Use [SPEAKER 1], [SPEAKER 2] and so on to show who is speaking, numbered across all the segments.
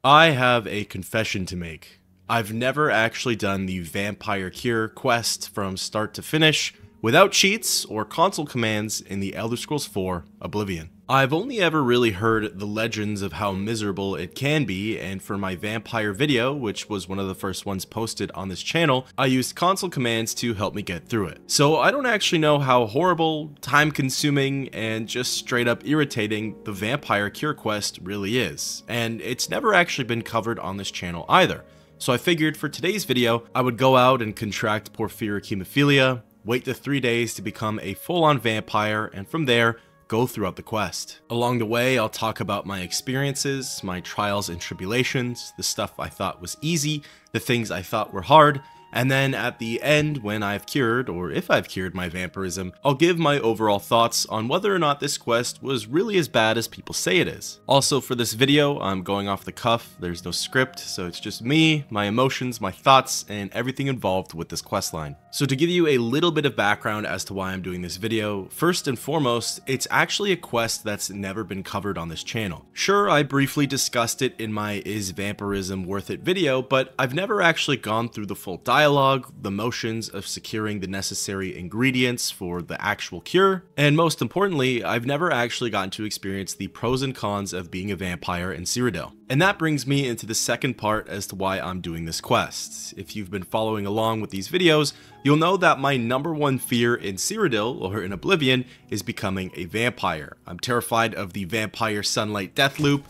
[SPEAKER 1] I have a confession to make. I've never actually done the Vampire Cure quest from start to finish without cheats or console commands in the Elder Scrolls 4 Oblivion. I've only ever really heard the legends of how miserable it can be, and for my vampire video, which was one of the first ones posted on this channel, I used console commands to help me get through it. So I don't actually know how horrible, time-consuming, and just straight up irritating the Vampire Cure quest really is, and it's never actually been covered on this channel either. So I figured for today's video, I would go out and contract porphyric hemophilia, wait the 3 days to become a full-on vampire, and from there, go throughout the quest. Along the way, I'll talk about my experiences, my trials and tribulations, the stuff I thought was easy, the things I thought were hard, and then at the end, when I've cured, or if I've cured my vampirism, I'll give my overall thoughts on whether or not this quest was really as bad as people say it is. Also for this video, I'm going off the cuff, there's no script, so it's just me, my emotions, my thoughts, and everything involved with this questline. So to give you a little bit of background as to why I'm doing this video, first and foremost, it's actually a quest that's never been covered on this channel. Sure, I briefly discussed it in my Is Vampirism Worth It video, but I've never actually gone through the full dialogue, the motions of securing the necessary ingredients for the actual cure, and most importantly, I've never actually gotten to experience the pros and cons of being a vampire in Cyrodiil. And that brings me into the second part as to why I'm doing this quest. If you've been following along with these videos, you'll know that my number one fear in Cyrodiil, or in Oblivion, is becoming a vampire. I'm terrified of the vampire sunlight death loop.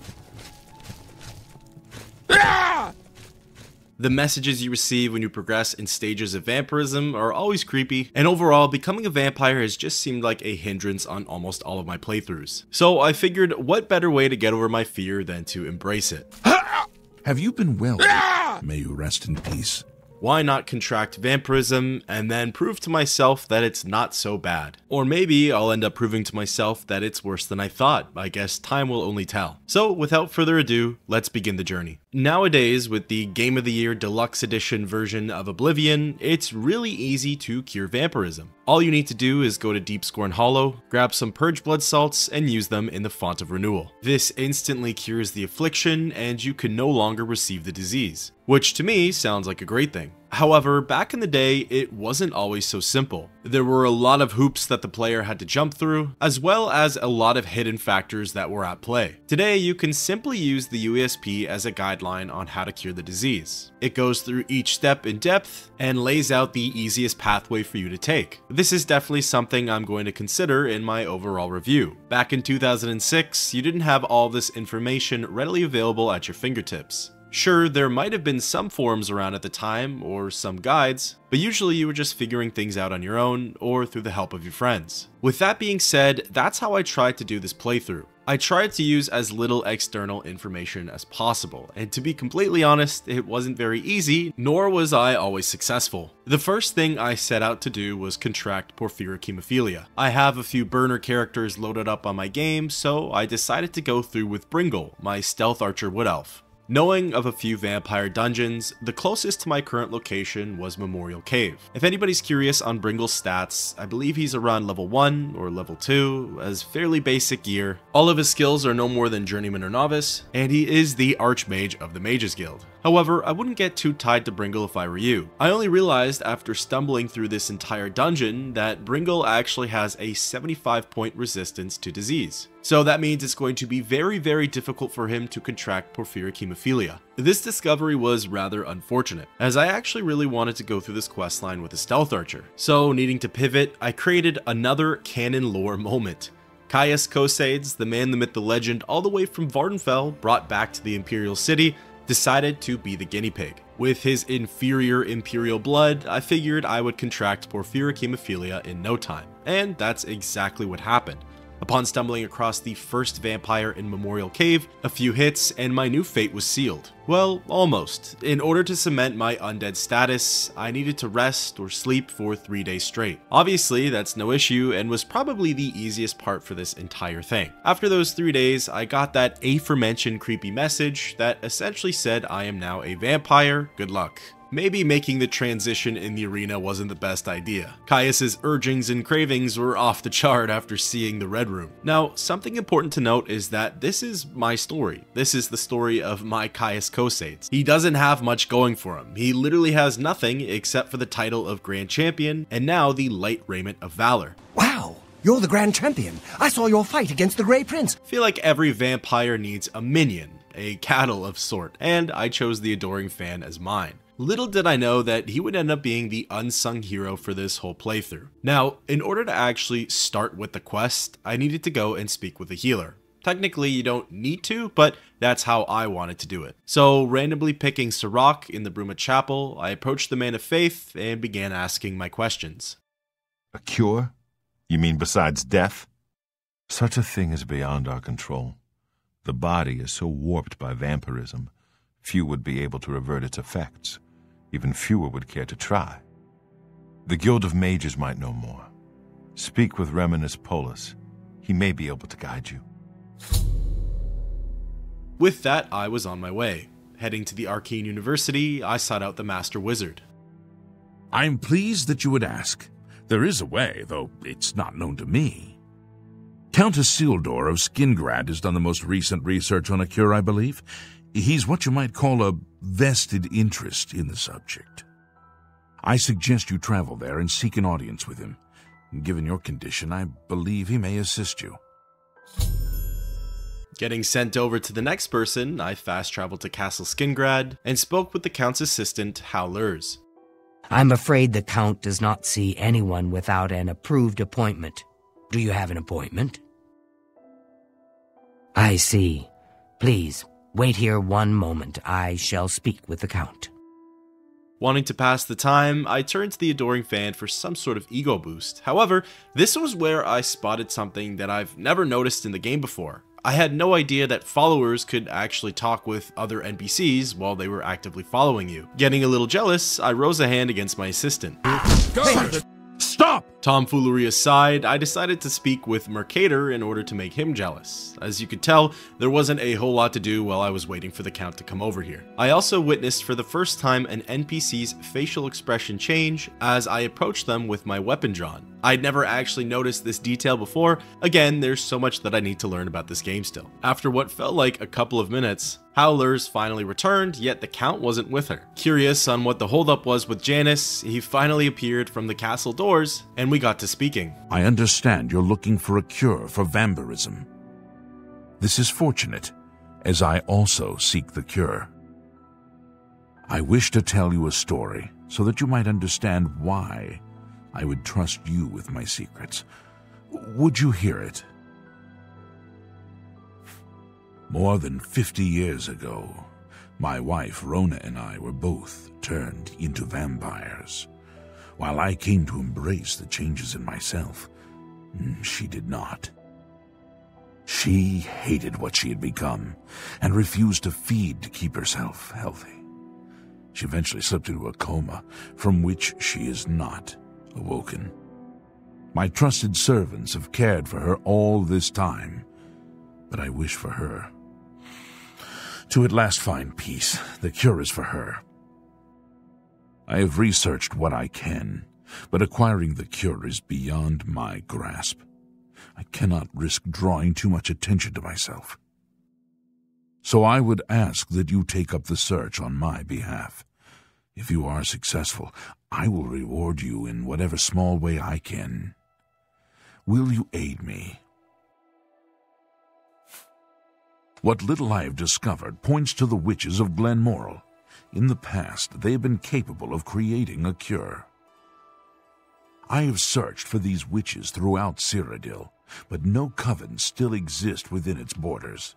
[SPEAKER 1] The messages you receive when you progress in stages of vampirism are always creepy, and overall, becoming a vampire has just seemed like a hindrance on almost all of my playthroughs. So I figured, what better way to get over my fear than to embrace it?
[SPEAKER 2] Have you been well? May you rest in peace.
[SPEAKER 1] Why not contract vampirism and then prove to myself that it's not so bad? Or maybe I'll end up proving to myself that it's worse than I thought. I guess time will only tell. So without further ado, let's begin the journey. Nowadays, with the Game of the Year Deluxe Edition version of Oblivion, it's really easy to cure vampirism. All you need to do is go to Deepscorn Hollow, grab some Purge Blood Salts, and use them in the Font of Renewal. This instantly cures the affliction, and you can no longer receive the disease, which to me sounds like a great thing. However, back in the day, it wasn't always so simple. There were a lot of hoops that the player had to jump through, as well as a lot of hidden factors that were at play. Today, you can simply use the UESP as a guideline on how to cure the disease. It goes through each step in depth and lays out the easiest pathway for you to take. This is definitely something I'm going to consider in my overall review. Back in 2006, you didn't have all this information readily available at your fingertips. Sure, there might have been some forums around at the time, or some guides, but usually you were just figuring things out on your own, or through the help of your friends. With that being said, that's how I tried to do this playthrough. I tried to use as little external information as possible, and to be completely honest, it wasn't very easy, nor was I always successful. The first thing I set out to do was contract porphyric hemophilia. I have a few burner characters loaded up on my game, so I decided to go through with Bringle, my stealth archer wood elf. Knowing of a few vampire dungeons, the closest to my current location was Memorial Cave. If anybody's curious on Bringle's stats, I believe he's around level 1 or level 2, as fairly basic gear. All of his skills are no more than Journeyman or Novice, and he is the Archmage of the Mages Guild. However, I wouldn't get too tied to Bringle if I were you. I only realized after stumbling through this entire dungeon that Bringle actually has a 75-point resistance to disease. So that means it's going to be very, very difficult for him to contract porphyric hemophilia. This discovery was rather unfortunate, as I actually really wanted to go through this questline with a stealth archer. So needing to pivot, I created another canon lore moment. Caius Cosades, the man, the myth, the legend, all the way from Vardenfell, brought back to the Imperial City, decided to be the guinea pig. With his inferior imperial blood, I figured I would contract porphyric hemophilia in no time, and that's exactly what happened. Upon stumbling across the first vampire in Memorial Cave, a few hits and my new fate was sealed. Well, almost. In order to cement my undead status, I needed to rest or sleep for 3 days straight. Obviously, that's no issue and was probably the easiest part for this entire thing. After those 3 days, I got that aforementioned creepy message that essentially said I am now a vampire, good luck. maybe making the transition in the arena wasn't the best idea. Caius's urgings and cravings were off the chart after seeing the Red Room. Now, something important to note is that this is my story. This is the story of my Caius Kosates. He doesn't have much going for him. He literally has nothing except for the title of Grand Champion and now the light raiment of valor.
[SPEAKER 3] Wow, you're the Grand Champion. I saw your fight against the Grey Prince.
[SPEAKER 1] I feel like every vampire needs a minion, a cattle of sort, and I chose the Adoring Fan as mine. Little did I know that he would end up being the unsung hero for this whole playthrough. Now, in order to actually start with the quest, I needed to go and speak with a healer. Technically, you don't need to, but that's how I wanted to do it. So, randomly picking Sirach in the Bruma Chapel, I approached the Man of Faith and began asking my questions.
[SPEAKER 4] A cure? You mean besides death? Such a thing is beyond our control. The body is so warped by vampirism, few would be able to revert its effects. Even fewer would care to try. The Guild of Mages might know more. Speak with Reminus Polus. He may be able to guide you.
[SPEAKER 1] With that, I was on my way. Heading to the Arcane University, I sought out the Master Wizard.
[SPEAKER 2] I'm pleased that you would ask. There is a way, though it's not known to me. Count Isildur of Skingrad has done the most recent research on a cure, I believe. He's what you might call a vested interest in the subject. I suggest you travel there and seek an audience with him. Given your condition, I believe he may assist you.
[SPEAKER 1] Getting sent over to the next person, I fast traveled to Castle Skingrad and spoke with the Count's assistant, Howlers.
[SPEAKER 3] I'm afraid the Count does not see anyone without an approved appointment. Do you have an appointment? I see. Please, wait here one moment. I shall speak with the Count.
[SPEAKER 1] Wanting to pass the time, I turned to the Adoring Fan for some sort of ego boost. However, this was where I spotted something that I've never noticed in the game before. I had no idea that followers could actually talk with other NPCs while they were actively following you. Getting a little jealous, I rose a hand against my assistant.
[SPEAKER 2] Stop!
[SPEAKER 1] Tomfoolery aside, I decided to speak with Mercator in order to make him jealous. As you could tell, there wasn't a whole lot to do while I was waiting for the Count to come over here. I also witnessed for the first time an NPC's facial expression change as I approached them with my weapon drawn. I'd never actually noticed this detail before. Again, there's so much that I need to learn about this game still. After what felt like a couple of minutes, Howlers finally returned, yet the Count wasn't with her. Curious on what the holdup was with Janice, he finally appeared from the castle doors, and we got to speaking.
[SPEAKER 2] I understand you're looking for a cure for vampirism. This is fortunate, as I also seek the cure. I wish to tell you a story so that you might understand why I would trust you with my secrets. Would you hear it? More than 50 years ago, my wife Rona and I were both turned into vampires. While I came to embrace the changes in myself, she did not. She hated what she had become and refused to feed to keep herself healthy. She eventually slipped into a coma from which she is not awoken. My trusted servants have cared for her all this time, but I wish for her to at last find peace. The cure is for her. I have researched what I can, but acquiring the cure is beyond my grasp. I cannot risk drawing too much attention to myself. So I would ask that you take up the search on my behalf. If you are successful, I will reward you in whatever small way I can. Will you aid me? What little I have discovered points to the witches of Glenmoral. In the past, they have been capable of creating a cure. I have searched for these witches throughout Cyrodiil, but no coven still exists within its borders.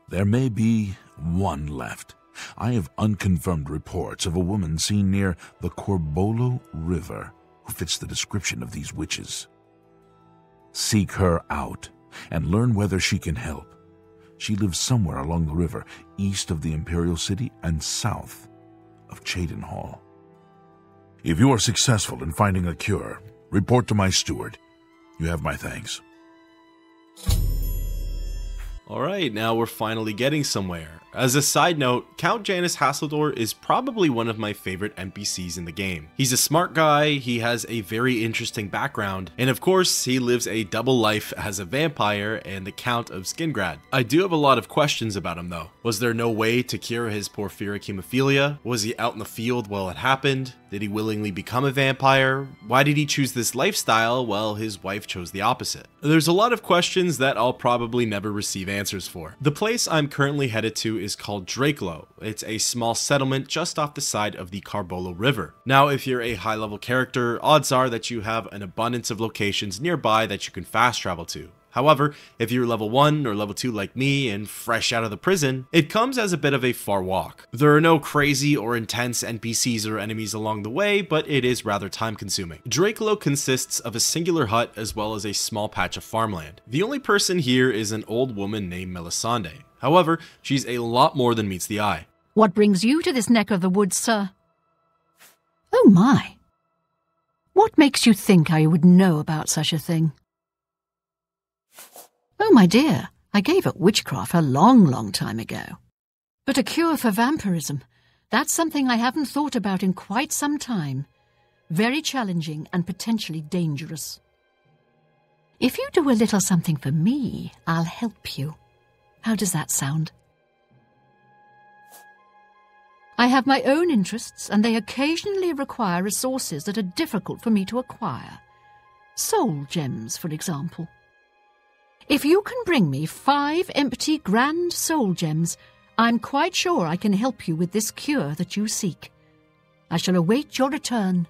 [SPEAKER 2] There may be one left. I have unconfirmed reports of a woman seen near the Corbolo River who fits the description of these witches. Seek her out and learn whether she can help. She lives somewhere along the river, east of the Imperial City and south of Cheydinhall. If you are successful in finding a cure, report to my steward. You have my thanks.
[SPEAKER 1] Alright, now we're finally getting somewhere. As a side note, Count Janus Hasseldor is probably one of my favorite NPCs in the game. He's a smart guy, he has a very interesting background, and of course, he lives a double life as a vampire and the Count of Skingrad. I do have a lot of questions about him though. Was there no way to cure his porphyric hemophilia? Was he out in the field while it happened? Did he willingly become a vampire? Why did he choose this lifestyle while his wife chose the opposite? There's a lot of questions that I'll probably never receive answers for. The place I'm currently headed to is called Drakelo. It's a small settlement just off the side of the Carbolo River. Now, if you're a high-level character, odds are that you have an abundance of locations nearby that you can fast travel to. However, if you're level 1 or level 2 like me and fresh out of the prison, it comes as a bit of a far walk. There are no crazy or intense NPCs or enemies along the way, but it is rather time consuming. Drakelo consists of a singular hut as well as a small patch of farmland. The only person here is an old woman named Melisande. However, she's a lot more than meets the eye.
[SPEAKER 5] What brings you to this neck of the woods, sir? Oh my. What makes you think I would know about such a thing? Oh, my dear, I gave up witchcraft a long time ago. But a cure for vampirism, that's something I haven't thought about in quite some time. Very challenging and potentially dangerous. If you do a little something for me, I'll help you. How does that sound? I have my own interests, and they occasionally require resources that are difficult for me to acquire. Soul gems, for example. If you can bring me 5 empty grand soul gems, I'm quite sure I can help you with this cure that you seek. I shall await your return.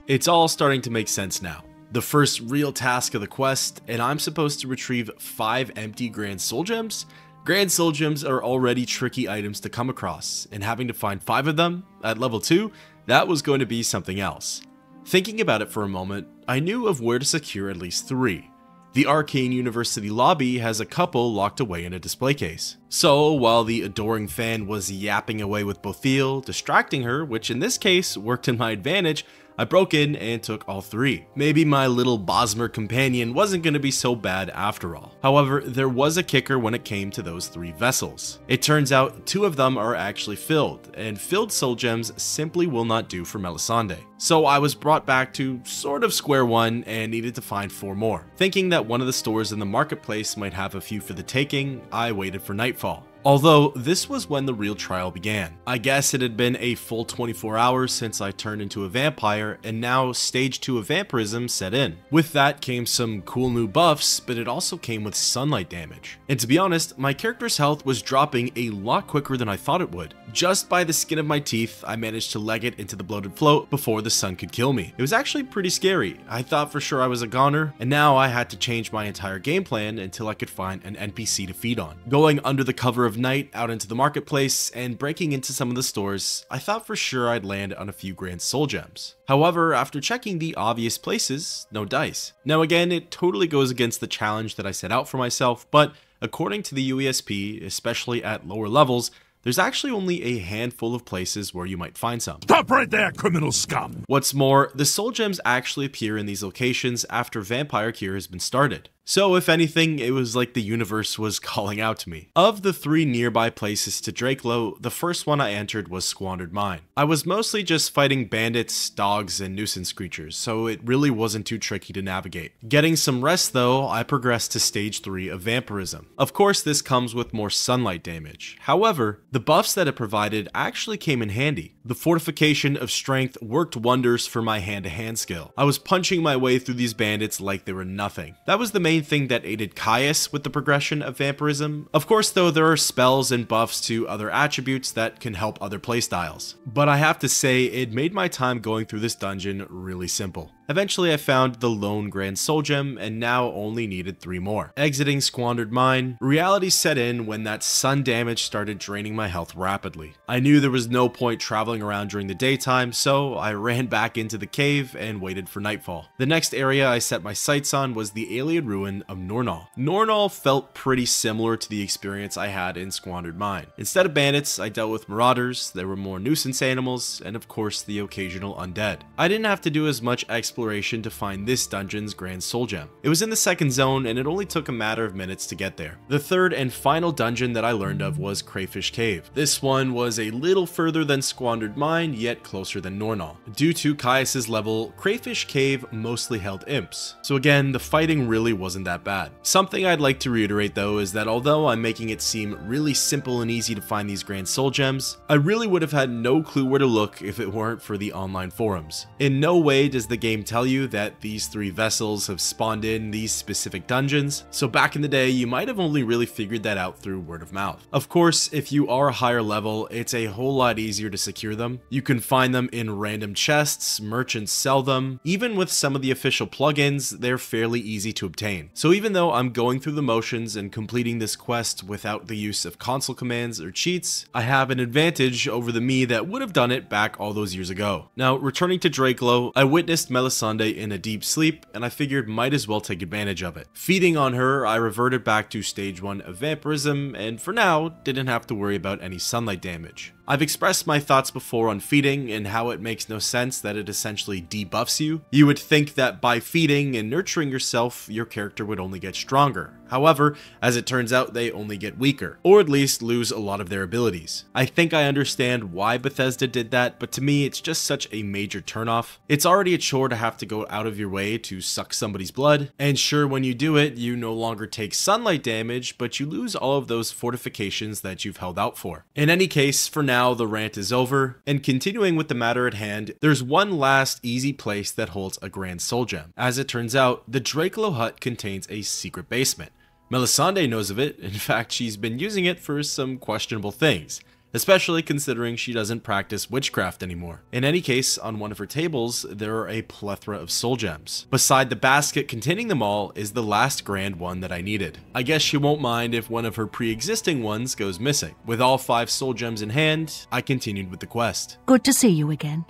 [SPEAKER 1] It's all starting to make sense now. The first real task of the quest, and I'm supposed to retrieve 5 empty grand soul gems? Grand soul gems are already tricky items to come across, and having to find 5 of them at level 2, that was going to be something else. Thinking about it for a moment, I knew of where to secure at least 3. The Arcane University lobby has a couple locked away in a display case. So, while the adoring fan was yapping away with Bothil, distracting her, which in this case worked in my advantage, I broke in and took all 3. Maybe my little Bosmer companion wasn't going to be so bad after all. However, there was a kicker when it came to those 3 vessels. It turns out 2 of them are actually filled, and filled soul gems simply will not do for Melisande. So I was brought back to sort of square one and needed to find 4 more. Thinking that one of the stores in the marketplace might have a few for the taking, I waited for nightfall. Although, this was when the real trial began. I guess it had been a full 24 hours since I turned into a vampire, and now stage 2 of vampirism set in. With that came some cool new buffs, but it also came with sunlight damage. And to be honest, my character's health was dropping a lot quicker than I thought it would. Just by the skin of my teeth, I managed to leg it into the bloated float before the sun could kill me. It was actually pretty scary. I thought for sure I was a goner, and now I had to change my entire game plan until I could find an NPC to feed on. Going under the cover of night out into the marketplace and breaking into some of the stores, I thought for sure I'd land on a few grand soul gems. However, after checking the obvious places, no dice. Now again, it totally goes against the challenge that I set out for myself, but according to the UESP, especially at lower levels, there's actually only a handful of places where you might find some.
[SPEAKER 2] Stop right there, criminal scum!
[SPEAKER 1] What's more, the soul gems actually appear in these locations after Vampire Cure has been started. So if anything, it was like the universe was calling out to me. Of the 3 nearby places to Drakelo, the first one I entered was Squandered Mine. I was mostly just fighting bandits, dogs, and nuisance creatures, so it really wasn't too tricky to navigate. Getting some rest though, I progressed to stage 3 of vampirism. Of course, this comes with more sunlight damage. However, the buffs that it provided actually came in handy. The fortification of strength worked wonders for my hand-to-hand skill. I was punching my way through these bandits like they were nothing. That was the main thing that aided Caius with the progression of vampirism. Of course though, there are spells and buffs to other attributes that can help other playstyles. But I have to say, it made my time going through this dungeon really simple. Eventually I found the lone grand soul gem and now only needed 3 more. Exiting Squandered Mine, reality set in when that sun damage started draining my health rapidly. I knew there was no point traveling around during the daytime, so I ran back into the cave and waited for nightfall. The next area I set my sights on was the alien ruin of Nornal. Nornal felt pretty similar to the experience I had in Squandered Mine. Instead of bandits, I dealt with marauders, there were more nuisance animals, and of course the occasional undead. I didn't have to do as much exploration exploration to find this dungeon's Grand Soul Gem. It was in the second zone, and it only took a matter of minutes to get there. The third and final dungeon that I learned of was Crayfish Cave. This one was a little further than Squandered Mine, yet closer than Nornal. Due to Caius's level, Crayfish Cave mostly held imps, so again, the fighting really wasn't that bad. Something I'd like to reiterate though is that although I'm making it seem really simple and easy to find these Grand Soul Gems, I really would have had no clue where to look if it weren't for the online forums. In no way does the game tell you that these 3 vessels have spawned in these specific dungeons, so back in the day you might have only really figured that out through word of mouth. Of course, if you are a higher level, it's a whole lot easier to secure them. You can find them in random chests, merchants sell them. Even with some of the official plugins, they're fairly easy to obtain. So even though I'm going through the motions and completing this quest without the use of console commands or cheats, I have an advantage over the me that would have done it back all those years ago. Now, returning to Dracelo, I witnessed Melisande in a deep sleep, and I figured might as well take advantage of it. Feeding on her, I reverted back to stage 1 of vampirism, and for now, didn't have to worry about any sunlight damage. I've expressed my thoughts before on feeding and how it makes no sense that it essentially debuffs you. You would think that by feeding and nurturing yourself, your character would only get stronger. However, as it turns out, they only get weaker, or at least lose a lot of their abilities. I think I understand why Bethesda did that, but to me, it's just such a major turnoff. It's already a chore to have to go out of your way to suck somebody's blood, and sure, when you do it, you no longer take sunlight damage, but you lose all of those fortifications that you've held out for. In any case, for now, the rant is over, and continuing with the matter at hand, there's one last easy place that holds a Grand Soul Gem. As it turns out, the Dracelo hut contains a secret basement. Melisande knows of it. In fact, she's been using it for some questionable things, especially considering she doesn't practice witchcraft anymore. In any case, on one of her tables, there are a plethora of soul gems. Beside the basket containing them all is the last grand one that I needed. I guess she won't mind if one of her pre-existing ones goes missing. With all 5 soul gems in hand, I continued with the quest.
[SPEAKER 5] Good to see you again.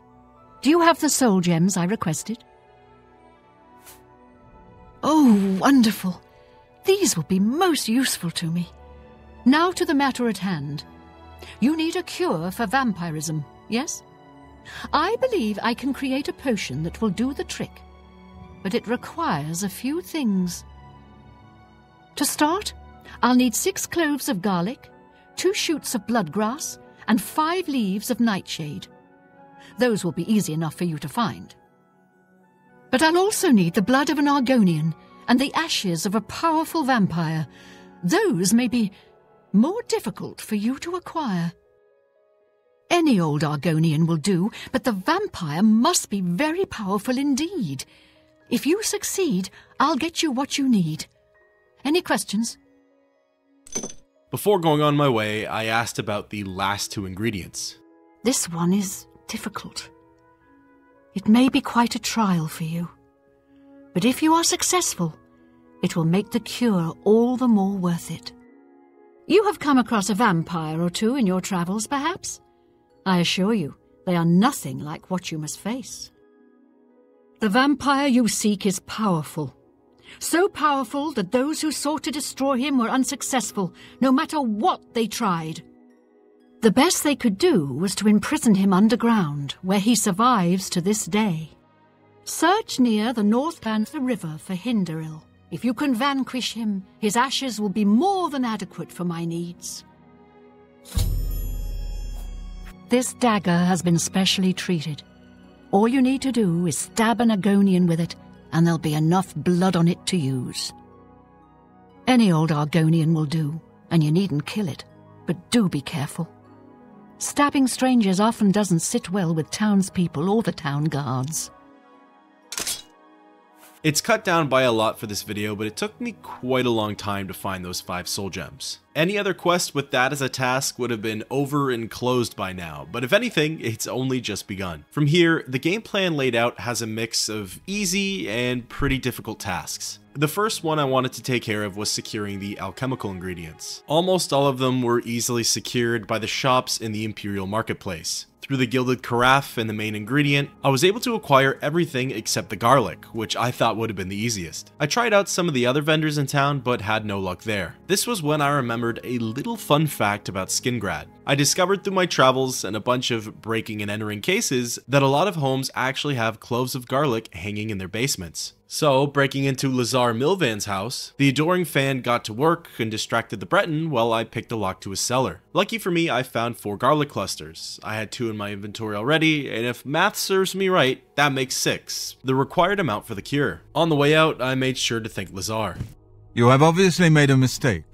[SPEAKER 5] Do you have the soul gems I requested? Oh, wonderful. These will be most useful to me. Now to the matter at hand. You need a cure for vampirism, yes? I believe I can create a potion that will do the trick, but it requires a few things. To start, I'll need 6 cloves of garlic, 2 shoots of bloodgrass, and 5 leaves of nightshade. Those will be easy enough for you to find. But I'll also need the blood of an Argonian and the ashes of a powerful vampire. Those may be more difficult for you to acquire. Any old Argonian will do, but the vampire must be very powerful indeed. If you succeed, I'll get you what you need. Any questions?
[SPEAKER 1] Before going on my way, I asked about the last 2 ingredients.
[SPEAKER 5] This one is difficult. It may be quite a trial for you. But if you are successful, it will make the cure all the more worth it. You have come across a vampire or 2 in your travels, perhaps? I assure you, they are nothing like what you must face. The vampire you seek is powerful. So powerful that those who sought to destroy him were unsuccessful, no matter what they tried. The best they could do was to imprison him underground, where he survives to this day. Search near the North Panther River for Hinderil. If you can vanquish him, his ashes will be more than adequate for my needs. This dagger has been specially treated. All you need to do is stab an Argonian with it, and there'll be enough blood on it to use. Any old Argonian will do, and you needn't kill it, but do be careful. Stabbing strangers often doesn't sit well with townspeople or the town guards.
[SPEAKER 1] It's cut down by a lot for this video, but it took me quite a long time to find those 5 soul gems. Any other quest with that as a task would have been over and closed by now, but if anything, it's only just begun. From here, the game plan laid out has a mix of easy and pretty difficult tasks. The first one I wanted to take care of was securing the alchemical ingredients. Almost all of them were easily secured by the shops in the Imperial Marketplace. Through the Gilded Carafe and the main ingredient, I was able to acquire everything except the garlic, which I thought would have been the easiest. I tried out some of the other vendors in town, but had no luck there. This was when I remembered a little fun fact about Skingrad. I discovered through my travels and a bunch of breaking and entering cases that a lot of homes actually have cloves of garlic hanging in their basements. So, breaking into Lazar Milvan's house, the adoring fan got to work and distracted the Breton while I picked a lock to his cellar. Lucky for me, I found 4 garlic clusters. I had 2 in my inventory already, and if math serves me right, that makes 6, the required amount for the cure. On the way out, I made sure to thank Lazar.
[SPEAKER 6] You have obviously made a mistake.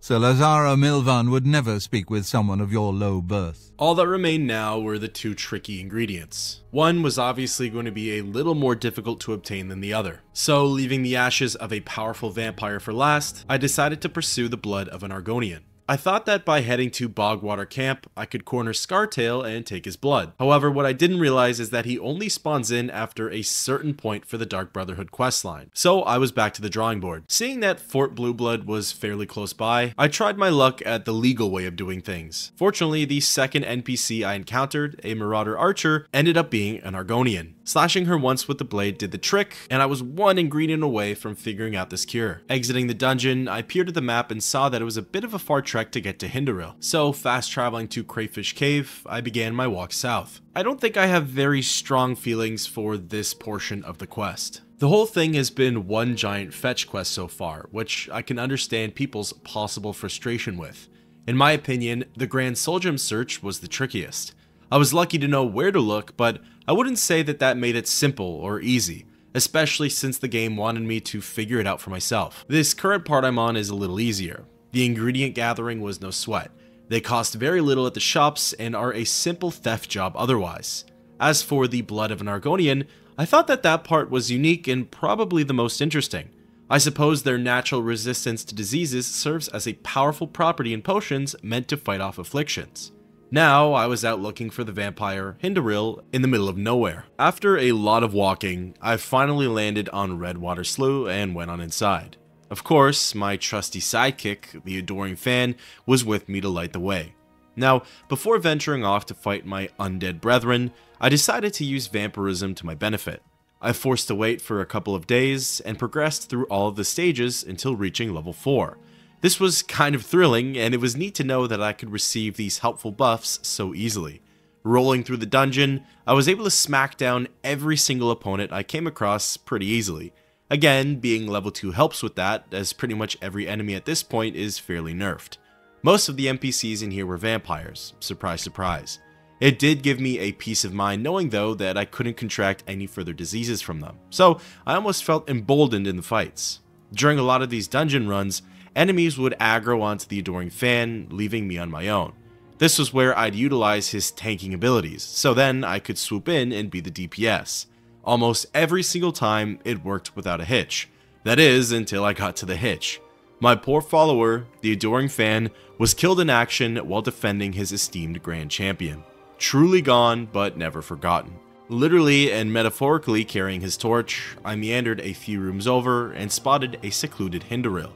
[SPEAKER 6] Sir Lazara Milvan would never speak with someone of your low birth.
[SPEAKER 1] All that remained now were the 2 tricky ingredients. One was obviously going to be a little more difficult to obtain than the other. So, leaving the ashes of a powerful vampire for last, I decided to pursue the blood of an Argonian. I thought that by heading to Bogwater Camp, I could corner Scartail and take his blood. However, what I didn't realize is that he only spawns in after a certain point for the Dark Brotherhood questline. So I was back to the drawing board. Seeing that Fort Blueblood was fairly close by, I tried my luck at the legal way of doing things. Fortunately, the second NPC I encountered, a Marauder Archer, ended up being an Argonian. Slashing her once with the blade did the trick, and I was 1 ingredient away from figuring out this cure. Exiting the dungeon, I peered at the map and saw that it was a bit of a far trek to get to Hinderil. So, fast traveling to Crayfish Cave, I began my walk south. I don't think I have very strong feelings for this portion of the quest. The whole thing has been one giant fetch quest so far, which I can understand people's possible frustration with. In my opinion, the Grand Soulgem search was the trickiest. I was lucky to know where to look, but I wouldn't say that that made it simple or easy, especially since the game wanted me to figure it out for myself. This current part I'm on is a little easier. The ingredient gathering was no sweat. They cost very little at the shops and are a simple theft job otherwise. As for the blood of an Argonian, I thought that that part was unique and probably the most interesting. I suppose their natural resistance to diseases serves as a powerful property in potions meant to fight off afflictions. Now, I was out looking for the vampire Hinderil in the middle of nowhere. After a lot of walking, I finally landed on Redwater Slough and went on inside. Of course, my trusty sidekick, the adoring fan, was with me to light the way. Now, before venturing off to fight my undead brethren, I decided to use vampirism to my benefit. I forced to wait for a couple of days and progressed through all of the stages until reaching level 4. This was kind of thrilling, and it was neat to know that I could receive these helpful buffs so easily. Rolling through the dungeon, I was able to smack down every single opponent I came across pretty easily. Again, being level 2 helps with that, as pretty much every enemy at this point is fairly nerfed. Most of the NPCs in here were vampires, surprise surprise. It did give me a peace of mind knowing though that I couldn't contract any further diseases from them, so I almost felt emboldened in the fights. During a lot of these dungeon runs, enemies would aggro onto the adoring fan, leaving me on my own. This was where I'd utilize his tanking abilities, so then I could swoop in and be the DPS. Almost every single time, it worked without a hitch. That is, until I got to the hitch. My poor follower, the adoring fan, was killed in action while defending his esteemed grand champion. Truly gone, but never forgotten. Literally and metaphorically carrying his torch, I meandered a few rooms over and spotted a secluded Hinderil.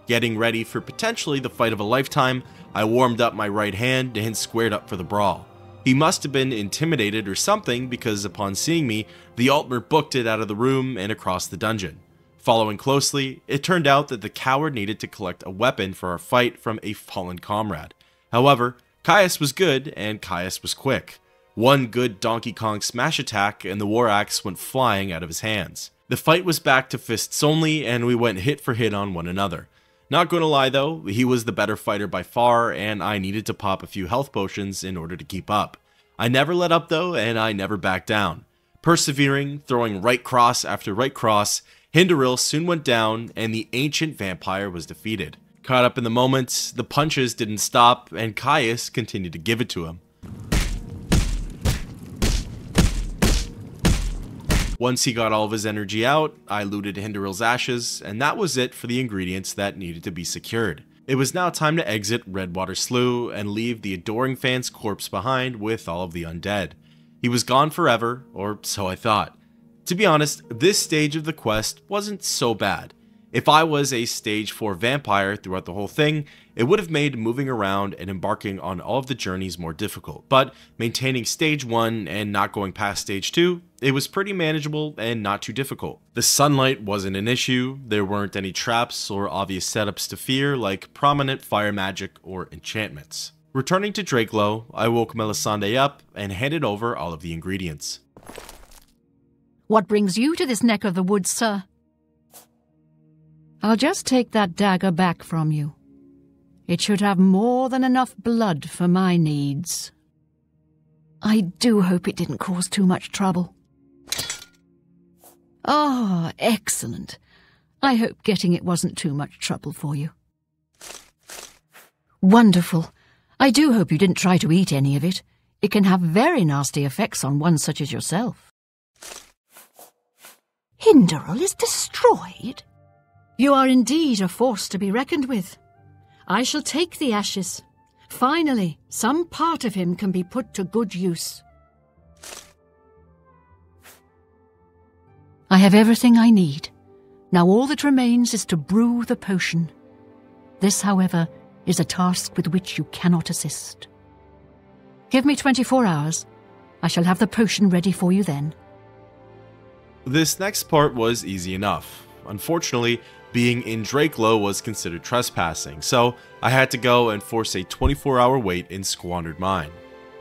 [SPEAKER 1] Getting ready for potentially the fight of a lifetime, I warmed up my right hand and squared up for the brawl. He must have been intimidated or something because upon seeing me, the Altmer booked it out of the room and across the dungeon. Following closely, it turned out that the coward needed to collect a weapon for our fight from a fallen comrade. However, Caius was good and Caius was quick. One good Donkey Kong smash attack and the war axe went flying out of his hands. The fight was back to fists only and we went hit for hit on one another. Not gonna lie though, he was the better fighter by far and I needed to pop a few health potions in order to keep up. I never let up though and I never backed down. Persevering, throwing right cross after right cross, Hinderil soon went down and the ancient vampire was defeated. Caught up in the moment, the punches didn't stop and Caius continued to give it to him. Once he got all of his energy out, I looted Hinderil's ashes, and that was it for the ingredients that needed to be secured. It was now time to exit Redwater Slough and leave the adoring fan's corpse behind with all of the undead. He was gone forever, or so I thought. To be honest, this stage of the quest wasn't so bad. If I was a stage 4 vampire throughout the whole thing, it would have made moving around and embarking on all of the journeys more difficult, but maintaining stage 1 and not going past stage 2, it was pretty manageable and not too difficult. The sunlight wasn't an issue, there weren't any traps or obvious setups to fear like prominent fire magic or enchantments. Returning to Drakelow, I woke Melisande up and handed over all of the ingredients.
[SPEAKER 5] What brings you to this neck of the woods, sir? I'll just take that dagger back from you. It should have more than enough blood for my needs. I do hope it didn't cause too much trouble. Ah, excellent. I hope getting it wasn't too much trouble for you. Wonderful. I do hope you didn't try to eat any of it. It can have very nasty effects on one such as yourself. Hinderel is destroyed? You are indeed a force to be reckoned with. I shall take the ashes. Finally, some part of him can be put to good use. I have everything I need. Now all that remains is to brew the potion. This, however, is a task with which you cannot assist. Give me 24 hours. I shall have the potion ready for you then.
[SPEAKER 1] This next part was easy enough. Unfortunately, being in Drakelow was considered trespassing, so I had to go and force a 24-hour wait in Squandered Mine,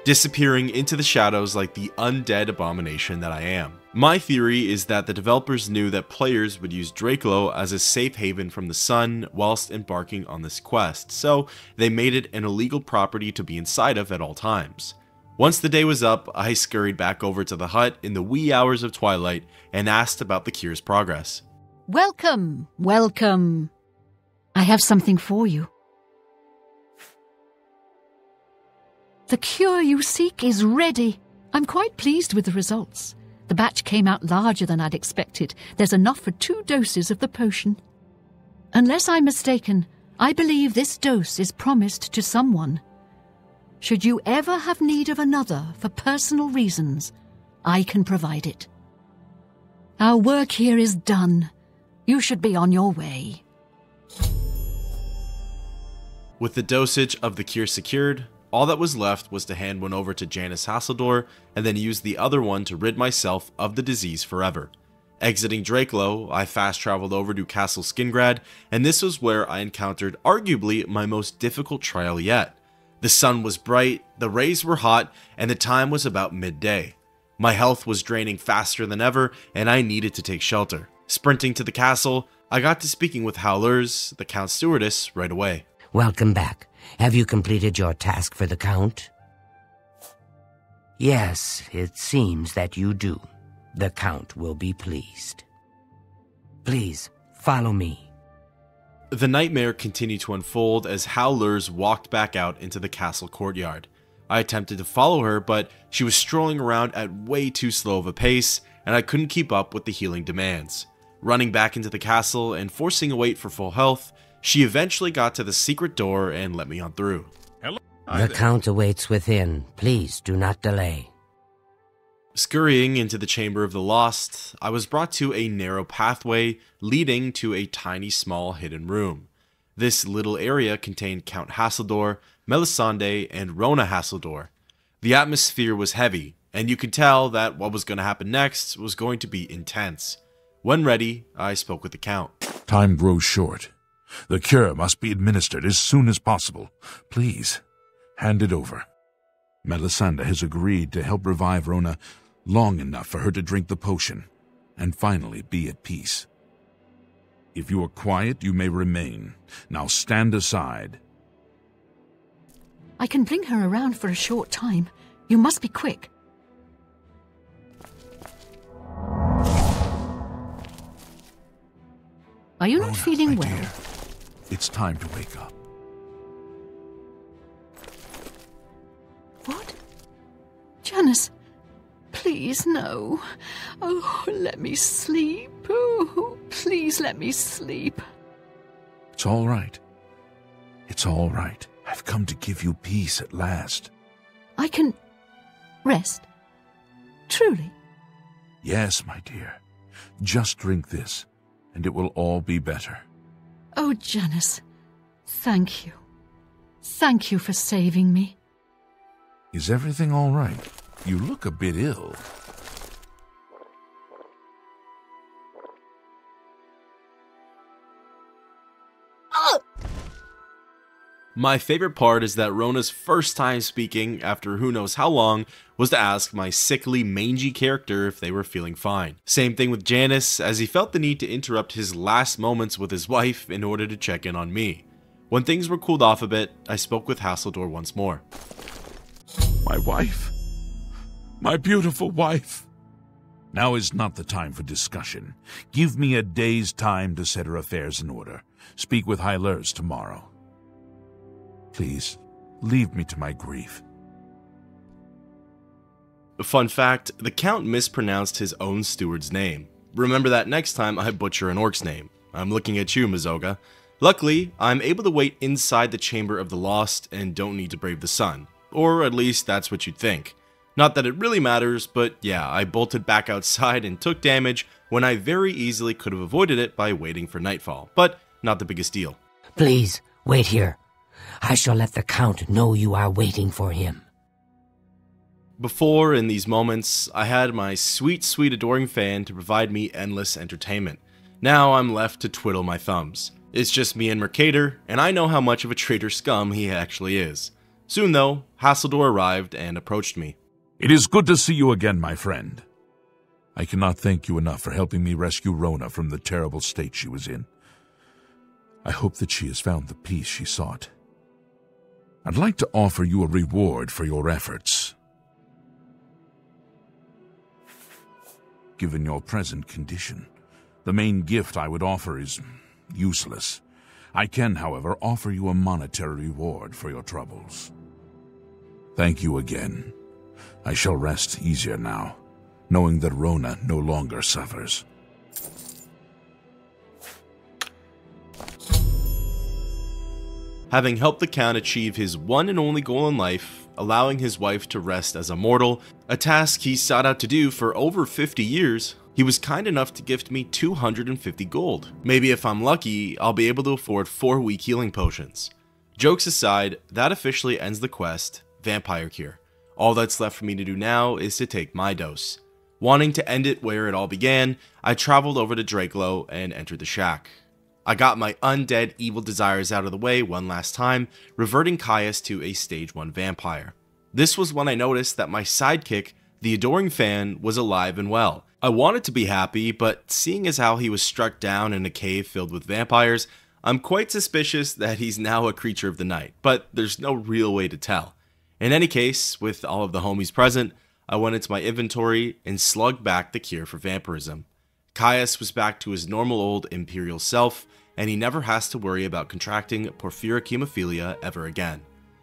[SPEAKER 1] disappearing into the shadows like the undead abomination that I am. My theory is that the developers knew that players would use Drakelow as a safe haven from the sun whilst embarking on this quest, so they made it an illegal property to be inside of at all times. Once the day was up, I scurried back over to the hut in the wee hours of twilight and asked about the cure's progress.
[SPEAKER 5] Welcome, welcome. I have something for you. The cure you seek is ready. I'm quite pleased with the results. The batch came out larger than I'd expected. There's enough for 2 doses of the potion. Unless I'm mistaken, I believe this dose is promised to someone. Should you ever have need of another for personal reasons, I can provide it. Our work here is done. You should be on your way.
[SPEAKER 1] With the dosage of the cure secured, all that was left was to hand one over to Janice Hasseldor and then use the other one to rid myself of the disease forever. Exiting Drakelow, I fast traveled over to Castle Skingrad, and this was where I encountered arguably my most difficult trial yet. The sun was bright, the rays were hot, and the time was about midday. My health was draining faster than ever, and I needed to take shelter. Sprinting to the castle, I got to speaking with Howlers, the Count's stewardess, right away.
[SPEAKER 3] Welcome back. Have you completed your task for the Count? Yes, it seems that you do. The Count will be pleased. Please, follow me.
[SPEAKER 1] The nightmare continued to unfold as Howlers walked back out into the castle courtyard. I attempted to follow her, but she was strolling around at way too slow of a pace, and I couldn't keep up with the healing demands. Running back into the castle and forcing a wait for full health, she eventually got to the secret door and let me on through.
[SPEAKER 3] The Count awaits within. Please do not delay.
[SPEAKER 1] Scurrying into the Chamber of the Lost, I was brought to a narrow pathway leading to a tiny small hidden room. This little area contained Count Hasseldor, Melisande, and Rona Hasseldor. The atmosphere was heavy, and you could tell that what was going to happen next was going to be intense. When ready, I spoke with the Count.
[SPEAKER 2] Time grows short. The cure must be administered as soon as possible. Please, hand it over. Melisande has agreed to help revive Rona long enough for her to drink the potion, and finally be at peace. If you are quiet, you may remain. Now stand aside.
[SPEAKER 5] I can bring her around for a short time. You must be quick. Are you
[SPEAKER 2] Rona,
[SPEAKER 5] not feeling
[SPEAKER 2] my
[SPEAKER 5] well?
[SPEAKER 2] dear, it's time to wake up.
[SPEAKER 5] What? Janice, please, no. Oh, let me sleep. Oh, please let me sleep.
[SPEAKER 2] It's all right. It's all right. I've come to give you peace at last.
[SPEAKER 5] I can rest. Truly.
[SPEAKER 2] Yes, my dear. Just drink this, and it will all be better.
[SPEAKER 5] Oh, Janice, thank you. Thank you for saving me.
[SPEAKER 2] Is everything all right? You look a bit ill.
[SPEAKER 1] My favorite part is that Rona's first time speaking, after who knows how long, was to ask my sickly, mangy character if they were feeling fine. Same thing with Janice, as he felt the need to interrupt his last moments with his wife in order to check in on me. When things were cooled off a bit, I spoke with Hasseldor once more.
[SPEAKER 2] My wife. My beautiful wife. Now is not the time for discussion. Give me a day's time to set her affairs in order. Speak with Hylers tomorrow. Please, leave me to my grief.
[SPEAKER 1] Fun fact, the Count mispronounced his own steward's name. Remember that next time I butcher an orc's name. I'm looking at you, Mazoga. Luckily, I'm able to wait inside the Chamber of the Lost and don't need to brave the sun. Or at least that's what you'd think. Not that it really matters, but yeah, I bolted back outside and took damage when I very easily could have avoided it by waiting for nightfall. But not the biggest deal.
[SPEAKER 3] Please, wait here. I shall let the Count know you are waiting for him.
[SPEAKER 1] Before, in these moments, I had my sweet, sweet adoring fan to provide me endless entertainment. Now I'm left to twiddle my thumbs. It's just me and Mercator, and I know how much of a traitor scum he actually is. Soon though, Hasseldor arrived and approached me.
[SPEAKER 2] It is good to see you again, my friend. I cannot thank you enough for helping me rescue Rona from the terrible state she was in. I hope that she has found the peace she sought. I'd like to offer you a reward for your efforts. Given your present condition, the main gift I would offer is useless. I can, however, offer you a monetary reward for your troubles. Thank you again. I shall rest easier now, knowing that Rona no longer suffers.
[SPEAKER 1] Having helped the Count achieve his one and only goal in life, allowing his wife to rest as a mortal, a task he sought out to do for over 50 years, he was kind enough to gift me 250 gold. Maybe if I'm lucky, I'll be able to afford 4 weak healing potions. Jokes aside, that officially ends the quest, Vampire Cure. All that's left for me to do now is to take my dose. Wanting to end it where it all began, I traveled over to Drakelo and entered the shack. I got my undead evil desires out of the way one last time, reverting Caius to a stage 1 vampire. This was when I noticed that my sidekick, the adoring fan, was alive and well. I wanted to be happy, but seeing as how he was struck down in a cave filled with vampires, I'm quite suspicious that he's now a creature of the night, but there's no real way to tell. In any case, with all of the homies present, I went into my inventory and slugged back the cure for vampirism. Caius was back to his normal old imperial self, and he never has to worry about contracting porphyric hemophilia ever again.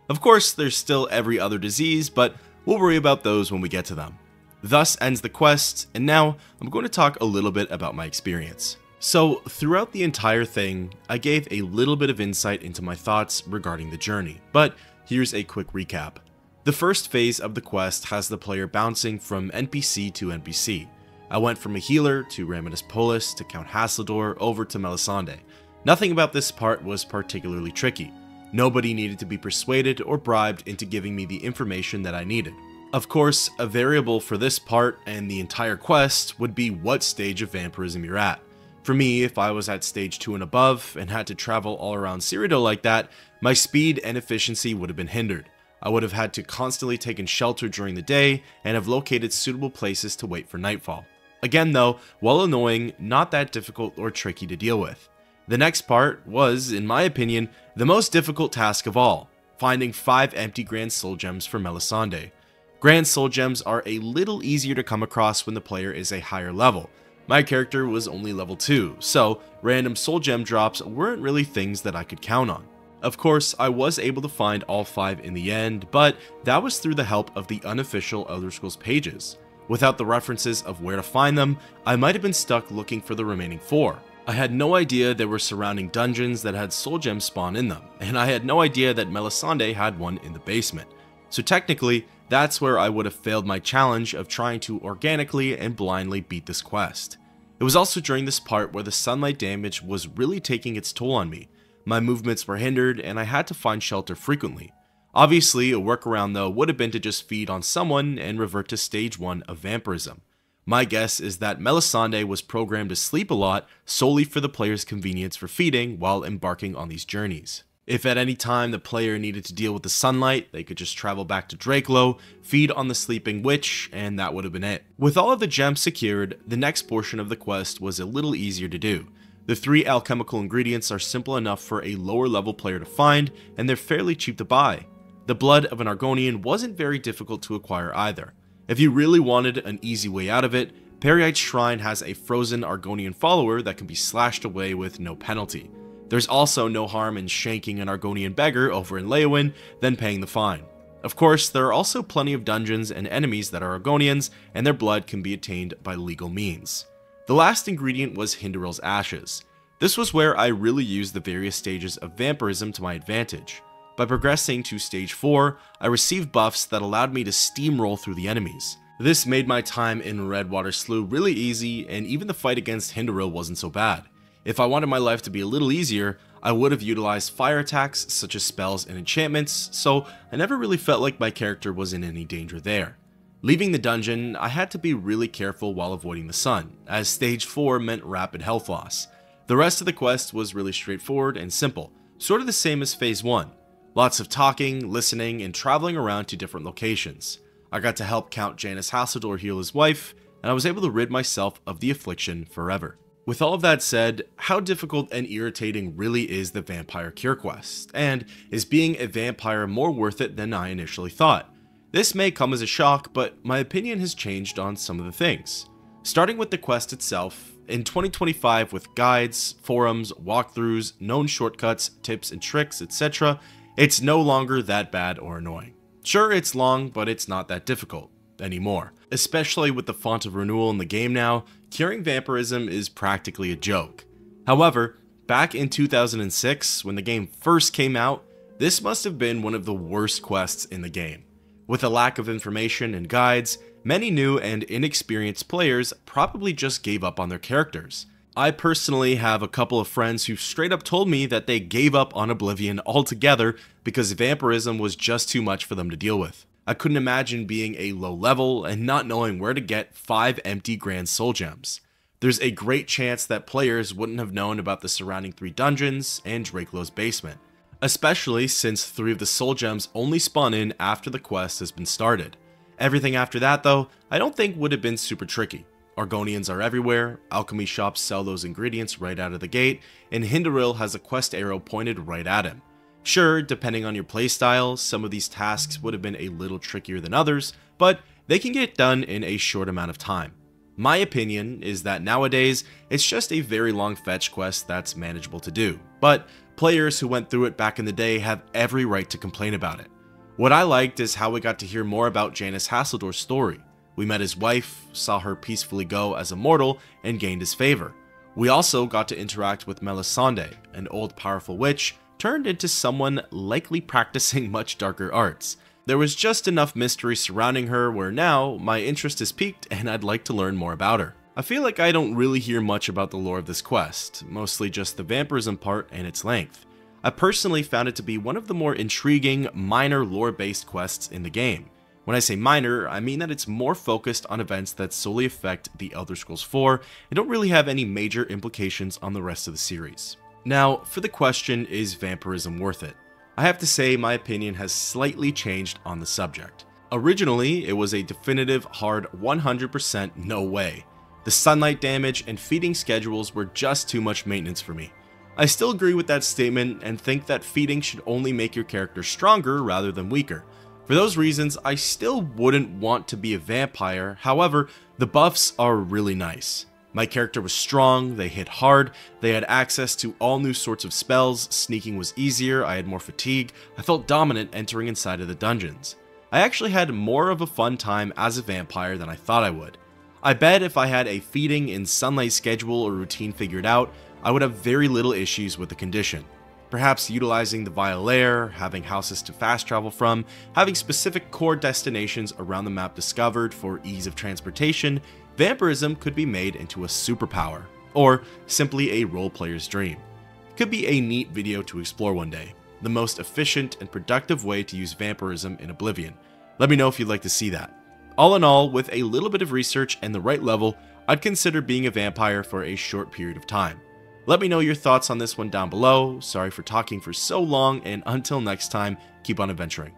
[SPEAKER 1] Of course, there's still every other disease, but we'll worry about those when we get to them. Thus ends the quest, and now I'm going to talk a little bit about my experience. So, throughout the entire thing, I gave a little bit of insight into my thoughts regarding the journey, but here's a quick recap. The first phase of the quest has the player bouncing from NPC to NPC. I went from a healer to Ramidus Polis to Count Hasseldor over to Melisande. Nothing about this part was particularly tricky. Nobody needed to be persuaded or bribed into giving me the information that I needed. Of course, a variable for this part and the entire quest would be what stage of vampirism you're at. For me, if I was at stage 2 and above and had to travel all around Cyrodiil like that, my speed and efficiency would have been hindered. I would have had to constantly take in shelter during the day and have located suitable places to wait for nightfall. Again though, while annoying, not that difficult or tricky to deal with. The next part was, in my opinion, the most difficult task of all, finding 5 empty Grand Soul Gems for Melisande. Grand Soul Gems are a little easier to come across when the player is a higher level. My character was only level 2, so random Soul Gem drops weren't really things that I could count on. Of course, I was able to find all 5 in the end, but that was through the help of the unofficial Elder Scrolls pages. Without the references of where to find them, I might have been stuck looking for the remaining 4. I had no idea there were surrounding dungeons that had soul gems spawn in them, and I had no idea that Melisande had one in the basement. So technically, that's where I would have failed my challenge of trying to organically and blindly beat this quest. It was also during this part where the sunlight damage was really taking its toll on me. My movements were hindered and I had to find shelter frequently. Obviously, a workaround though would have been to just feed on someone and revert to stage 1 of vampirism. My guess is that Melisande was programmed to sleep a lot solely for the player's convenience for feeding while embarking on these journeys. If at any time the player needed to deal with the sunlight, they could just travel back to Drakelow, feed on the sleeping witch, and that would have been it. With all of the gems secured, the next portion of the quest was a little easier to do. The 3 alchemical ingredients are simple enough for a lower level player to find, and they're fairly cheap to buy. The blood of an Argonian wasn't very difficult to acquire either. If you really wanted an easy way out of it, Peryite's Shrine has a frozen Argonian follower that can be slashed away with no penalty. There's also no harm in shanking an Argonian beggar over in Leyawiin, then paying the fine. Of course, there are also plenty of dungeons and enemies that are Argonians, and their blood can be attained by legal means. The last ingredient was Hindaril's Ashes. This was where I really used the various stages of vampirism to my advantage. By progressing to stage 4, I received buffs that allowed me to steamroll through the enemies. This made my time in Redwater Slough really easy, and even the fight against Hindaril wasn't so bad. If I wanted my life to be a little easier, I would have utilized fire attacks such as spells and enchantments, so I never really felt like my character was in any danger there. Leaving the dungeon, I had to be really careful while avoiding the sun, as stage 4 meant rapid health loss. The rest of the quest was really straightforward and simple, sort of the same as phase 1. Lots of talking, listening, and traveling around to different locations. I got to help Count Janus Hasildor heal his wife, and I was able to rid myself of the affliction forever. With all of that said, how difficult and irritating really is the Vampire Cure quest, and is being a vampire more worth it than I initially thought? This may come as a shock, but my opinion has changed on some of the things. Starting with the quest itself, in 2025 with guides, forums, walkthroughs, known shortcuts, tips and tricks, etc., it's no longer that bad or annoying. Sure, it's long, but it's not that difficult anymore. Especially with the font of renewal in the game now, curing vampirism is practically a joke. However, back in 2006, when the game first came out, this must have been one of the worst quests in the game. With a lack of information and guides, many new and inexperienced players probably just gave up on their characters. I personally have a couple of friends who straight up told me that they gave up on Oblivion altogether because vampirism was just too much for them to deal with. I couldn't imagine being a low level and not knowing where to get 5 empty Grand Soul Gems. There's a great chance that players wouldn't have known about the surrounding 3 dungeons and Drakelow's basement, especially since 3 of the Soul Gems only spawn in after the quest has been started. Everything after that though, I don't think would have been super tricky. Argonians are everywhere, alchemy shops sell those ingredients right out of the gate, and Hindaril has a quest arrow pointed right at him. Sure, depending on your playstyle, some of these tasks would have been a little trickier than others, but they can get done in a short amount of time. My opinion is that nowadays, it's just a very long fetch quest that's manageable to do, but players who went through it back in the day have every right to complain about it. What I liked is how we got to hear more about Janus Hasildor's story. We met his wife, saw her peacefully go as a mortal, and gained his favor. We also got to interact with Melisande, an old powerful witch, turned into someone likely practicing much darker arts. There was just enough mystery surrounding her where now my interest is piqued and I'd like to learn more about her. I feel like I don't really hear much about the lore of this quest, mostly just the vampirism part and its length. I personally found it to be one of the more intriguing, minor lore-based quests in the game. When I say minor, I mean that it's more focused on events that solely affect the Elder Scrolls 4 and don't really have any major implications on the rest of the series. Now, for the question, is vampirism worth it? I have to say my opinion has slightly changed on the subject. Originally, it was a definitive hard 100% no way. The sunlight damage and feeding schedules were just too much maintenance for me. I still agree with that statement and think that feeding should only make your character stronger rather than weaker. For those reasons, I still wouldn't want to be a vampire, however, the buffs are really nice. My character was strong, they hit hard, they had access to all new sorts of spells, sneaking was easier, I had more fatigue, I felt dominant entering inside of the dungeons. I actually had more of a fun time as a vampire than I thought I would. I bet if I had a feeding and sunlight schedule or routine figured out, I would have very little issues with the condition. Perhaps utilizing the Vile Lair, having houses to fast travel from, having specific core destinations around the map discovered for ease of transportation, vampirism could be made into a superpower, or simply a role player's dream. It could be a neat video to explore one day, the most efficient and productive way to use vampirism in Oblivion. Let me know if you'd like to see that. All in all, with a little bit of research and the right level, I'd consider being a vampire for a short period of time. Let me know your thoughts on this one down below. Sorry for talking for so long, and until next time, keep on adventuring.